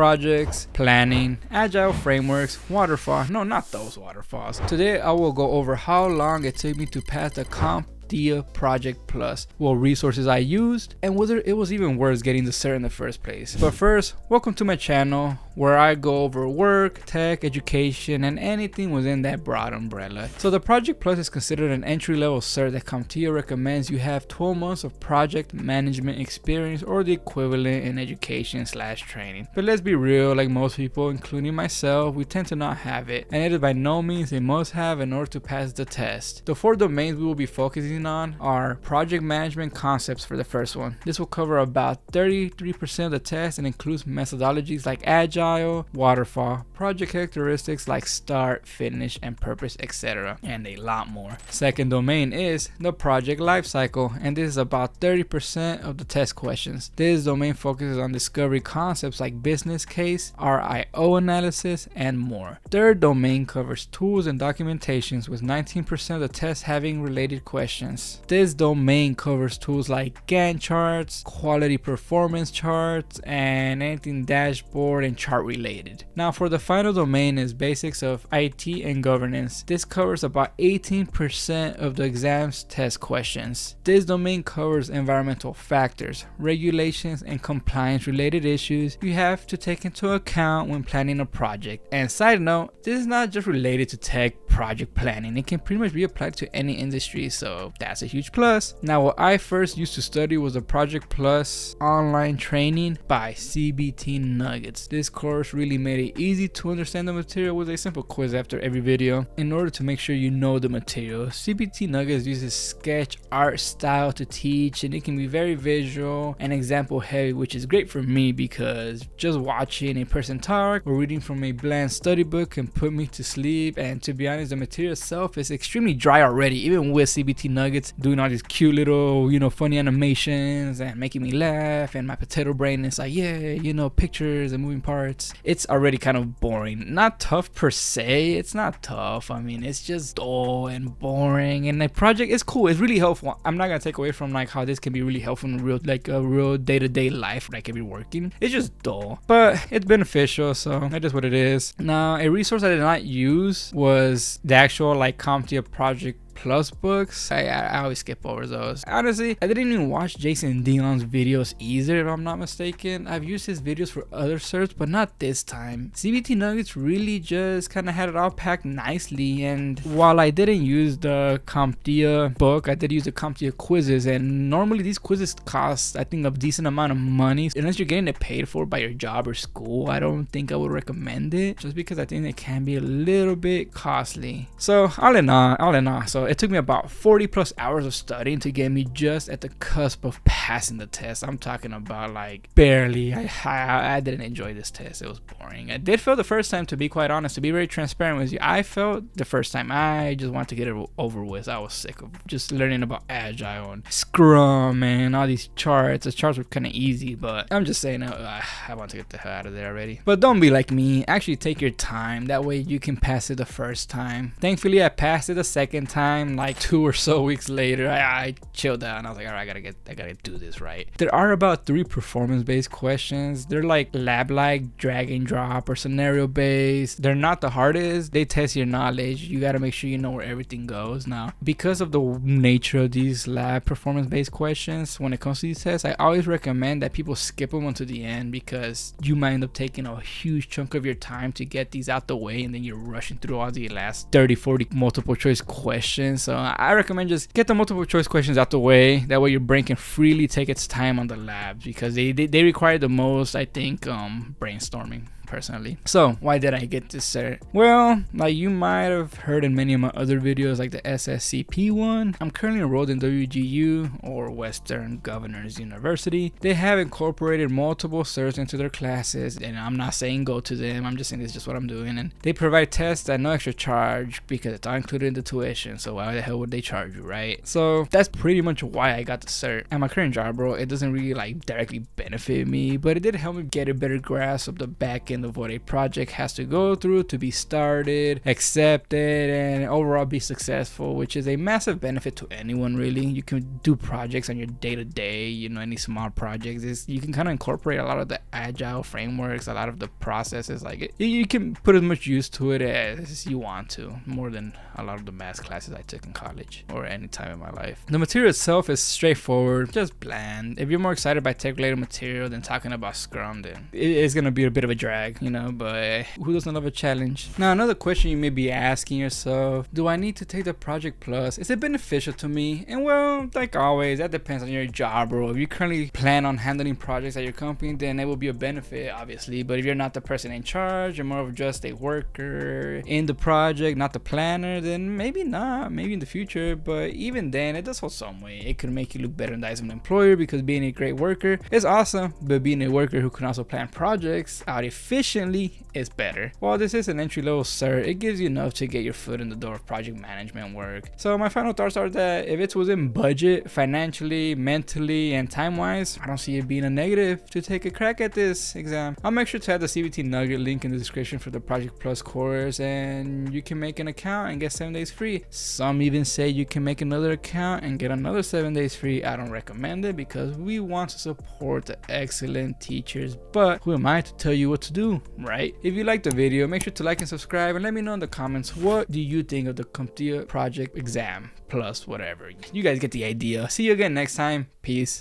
projects, planning, agile frameworks, waterfall. No, not those waterfalls. Today I will go over how long it took me to pass the CompTIA Project Plus, what resources I used, and whether it was even worth getting the cert in the first place. But first, welcome to my channel where I go over work, tech, education, and anything within that broad umbrella. So the Project Plus is considered an entry-level cert that CompTIA recommends you have 12 months of project management experience or the equivalent in education/training. But let's be real, like most people, including myself, we tend to not have it, and it is by no means a must-have in order to pass the test. The 4 domains we will be focusing on are project management concepts for the first one. This will cover about 33% of the test and includes methodologies like Agile, waterfall, project characteristics like start, finish, and purpose, etc., and a lot more. Second domain is the project lifecycle, and this is about 30% of the test questions. This domain focuses on discovery concepts like business case, RIO analysis, and more. Third domain covers tools and documentations, with 19% of the test having related questions. This domain covers tools like Gantt charts, quality performance charts, and anything dashboard and chart related. Now for the final domain is basics of IT and governance. This covers about 18% of the exam's test questions. This domain covers environmental factors, regulations, and compliance related issues you have to take into account when planning a project. And side note, this is not just related to tech project planning, it can pretty much be applied to any industry, so that's a huge plus. Now what I first used to study was the Project Plus online training by CBT Nuggets. This course really made it easy to understand the material with a simple quiz after every video in order to make sure you know the material. CBT Nuggets uses sketch art style to teach, and it can be very visual and example heavy, which is great for me because just watching a person talk or reading from a bland study book can put me to sleep. And to be honest, the material itself is extremely dry already, even with CBT Nuggets doing all these cute little, funny animations and making me laugh, and my potato brain is like, yeah, pictures and moving parts. It's already kind of boring. Not tough per se, it's not tough. I mean, it's just dull and boring, and the project is cool. It's really helpful. I'm not gonna take away from like how this can be really helpful in real day-to-day life, like if you're working. It's just dull, but it's beneficial, so that is what it is. Now, a resource I did not use was the actual like CompTIA Project Plus books. I always skip over those. Honestly, I didn't even watch Jason Dion's videos either, if I'm not mistaken. I've used his videos for other certs, but not this time. CBT Nuggets really just kind of had it all packed nicely, and while I didn't use the CompTIA book, I did use the CompTIA quizzes, and normally these quizzes cost, I think, a decent amount of money. Unless you're getting it paid for by your job or school, I don't think I would recommend it, just because I think it can be a little bit costly. So all in all, so it took me about 40 plus hours of studying to get me just at the cusp of passing the test. I'm talking about like barely. I didn't enjoy this test. It was boring. I did fail the first time, to be quite honest, to be very transparent with you. I failed the first time. I just wanted to get it over with. I was sick of just learning about Agile and Scrum and all these charts. The charts were kind of easy, but I'm just saying I want to get the hell out of there already. But don't be like me. Actually take your time. That way you can pass it the first time. Thankfully, I passed it the second time. Like 2 or so weeks later, I chilled out and I was like, all right, I gotta do this right. There are about 3 performance-based questions. They're like lab-like, drag and drop, or scenario-based. They're not the hardest. They test your knowledge. You gotta make sure you know where everything goes. Now, because of the nature of these lab performance-based questions, when it comes to these tests, I always recommend that people skip them until the end, because you might end up taking a huge chunk of your time to get these out the way, and then you're rushing through all the last 30-40 multiple choice questions. So I recommend just get the multiple choice questions out the way. That way your brain can freely take its time on the labs, because they require the most, I think, brainstorming. Personally. So why did I get this cert? Well, like you might have heard in many of my other videos, like the SSCP one, I'm currently enrolled in WGU, or Western Governors University. They have incorporated multiple certs into their classes, and I'm not saying go to them, I'm just saying this is just what I'm doing. And they provide tests at no extra charge because it's all included in the tuition, so why the hell would they charge you, right? So that's pretty much why I got the cert. At my current job, bro, it doesn't really like directly benefit me, but it did help me get a better grasp of the back end second of what a project has to go through to be started, accepted, and overall be successful, which is a massive benefit to anyone really. You can do projects on your day-to-day, you know, any small projects. You can kind of incorporate a lot of the agile frameworks, a lot of the processes. Like you can put as much use to it as you want to, more than a lot of the math classes I took in college or any time in my life. The material itself is straightforward, just bland. If you're more excited by tech-related material than talking about Scrum, then it's gonna be a bit of a drag, you know, but who doesn't love a challenge? Now, another question you may be asking yourself, do I need to take the Project Plus? Is it beneficial to me? And well, like always, that depends on your job, bro. If you currently plan on handling projects at your company, then it will be a benefit, obviously. But if you're not the person in charge, you're more of just a worker in the project, not the planner, then maybe not, maybe in the future. But even then, it does hold some way. It could make you look better in the eyes of an employer, because being a great worker is awesome, but being a worker who can also plan projects out efficiently is better. While this is an entry-level cert, it gives you enough to get your foot in the door of project management work. So my final thoughts are that if it's within budget, financially, mentally, and time-wise, I don't see it being a negative to take a crack at this exam. I'll make sure to add the CBT Nugget link in the description for the Project Plus course, and you can make an account and get 7 days free. Some even say you can make another account and get another 7 days free. I don't recommend it because we want to support the excellent teachers, but who am I to tell you what to do, right? If you liked the video, make sure to like and subscribe, and let me know in the comments, what do you think of the CompTIA Project Exam Plus, whatever. You guys get the idea. See you again next time. Peace.